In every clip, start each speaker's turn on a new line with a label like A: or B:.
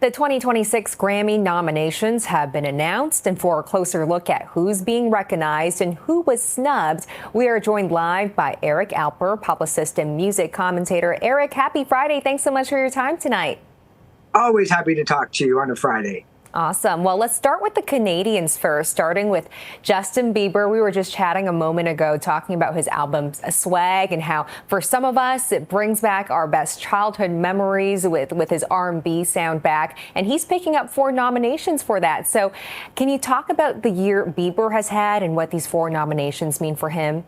A: The 2026 Grammy nominations have been announced, and for a closer look at who's being recognized and who was snubbed, we are joined live by Eric Alper, publicist and music commentator. Eric, happy Friday. Thanks so much for your time tonight.
B: Always happy to talk to you on a Friday.
A: Awesome. Well, let's start with the Canadians first, starting with Justin Bieber. We were just chatting a moment ago talking about his album's Swag and how for some of us it brings back our best childhood memories with his R&B sound back. And he's picking up 4 nominations for that. So can you talk about the year Bieber has had and what these 4 nominations mean for him?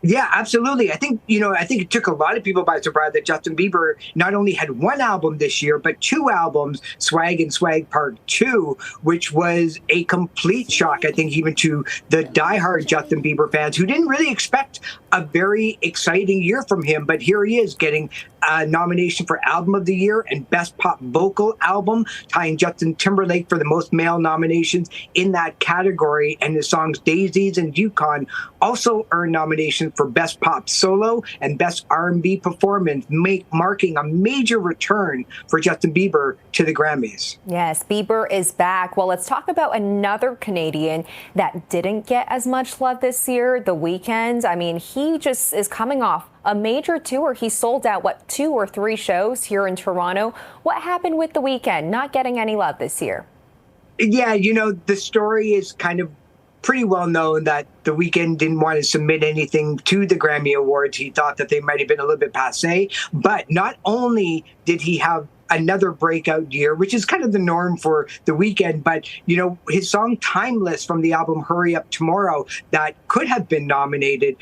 B: Yeah, absolutely. I think it took a lot of people by surprise that Justin Bieber not only had 1 album this year, but 2 albums, Swag and Swag Part 2, which was a complete shock, I think, even to the diehard Justin Bieber fans who didn't really expect a very exciting year from him. But here he is getting a nomination for Album of the Year and Best Pop Vocal Album, tying Justin Timberlake for the most male nominations in that category. And his songs Daisies and Yukon also earned nominations for Best Pop Solo and Best R&B Performance, marking a major return for Justin Bieber to the Grammys.
A: Yes, Bieber is back. Well, let's talk about another Canadian that didn't get as much love this year, The Weeknd. I mean, he just is coming off a major tour. He sold out, 2 or 3 shows here in Toronto. What happened with The Weeknd not getting any love this year?
B: Yeah, the story is kind of pretty well known that The Weeknd didn't want to submit anything to the Grammy Awards. He thought that they might have been a little bit passé. But not only did he have another breakout year, which is kind of the norm for The Weeknd, but his song Timeless from the album Hurry Up Tomorrow that could have been nominated,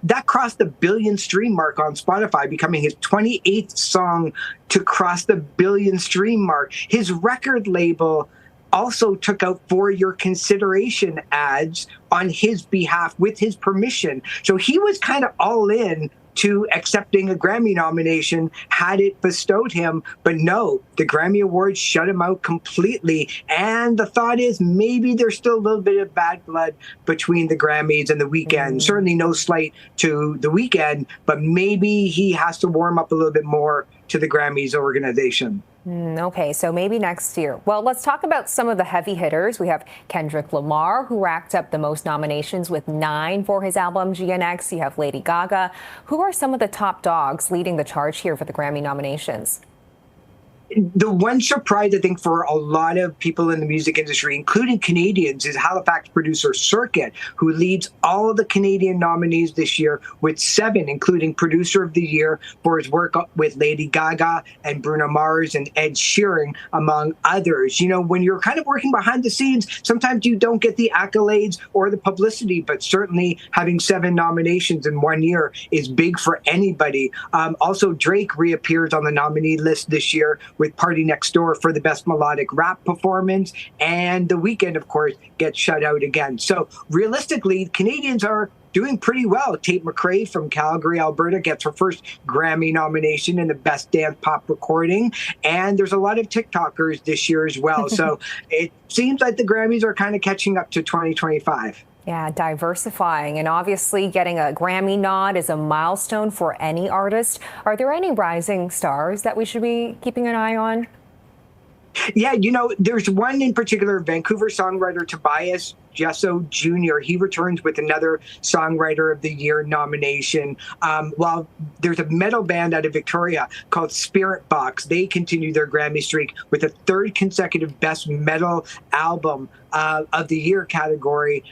B: that crossed the billion stream mark on Spotify, becoming his 28th song to cross the billion stream mark. His record label also took out For Your Consideration ads on his behalf with his permission. So he was kind of all in to accepting a Grammy nomination had it bestowed him. But no, the Grammy Awards shut him out completely. And the thought is maybe there's still a little bit of bad blood between the Grammys and The Weeknd. Certainly no slight to The Weeknd, but maybe he has to warm up a little bit more to the Grammys organization.
A: Okay, so maybe next year. Well, let's talk about some of the heavy hitters. We have Kendrick Lamar, who racked up the most nominations with 9 for his album GNX. You have Lady Gaga. Who are some of the top dogs leading the charge here for the Grammy nominations?
B: The one surprise, I think, for a lot of people in the music industry, including Canadians, is Halifax producer Circuit, who leads all of the Canadian nominees this year with 7, including Producer of the Year for his work with Lady Gaga and Bruno Mars and Ed Sheeran, among others. When you're kind of working behind the scenes, sometimes you don't get the accolades or the publicity, but certainly having 7 nominations in 1 year is big for anybody. Also, Drake reappears on the nominee list this year with Party Next Door for the best melodic rap performance, and The Weeknd, of course, gets shut out again. So realistically, Canadians are doing pretty well. Tate McRae from Calgary, Alberta, gets her first Grammy nomination in the Best Dance Pop Recording, and there's a lot of TikTokers this year as well. So it seems like the Grammys are kind of catching up to 2025.
A: Yeah, diversifying, and obviously getting a Grammy nod is a milestone for any artist. Are there any rising stars that we should be keeping an eye on?
B: Yeah, there's one in particular, Vancouver songwriter Tobias Jesso Jr. He returns with another Songwriter of the Year nomination. While there's a metal band out of Victoria called Spirit Box, they continue their Grammy streak with a 3rd consecutive Best Metal Album of the Year category.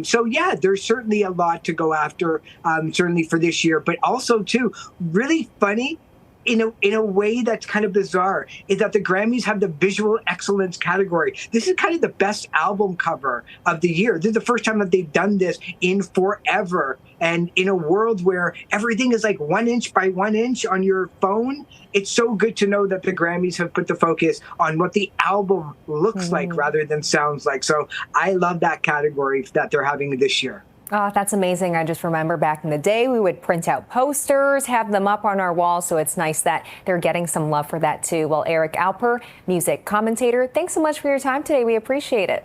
B: So yeah, there's certainly a lot to go after, certainly for this year, but also too, really funny, in a way that's kind of bizarre, is that the Grammys have the visual excellence category. This is kind of the best album cover of the year. This is the first time that they've done this in forever. And in a world where everything is like 1 inch by 1 inch on your phone, it's so good to know that the Grammys have put the focus on what the album looks like rather than sounds like. So I love that category that they're having this year.
A: Oh, that's amazing. I just remember back in the day, we would print out posters, have them up on our walls. So it's nice that they're getting some love for that, too. Well, Eric Alper, music commentator, thanks so much for your time today. We appreciate it.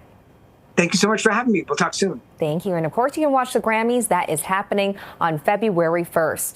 B: Thank you so much for having me. We'll talk soon.
A: Thank you. And of course, you can watch the Grammys. That is happening on February 1st.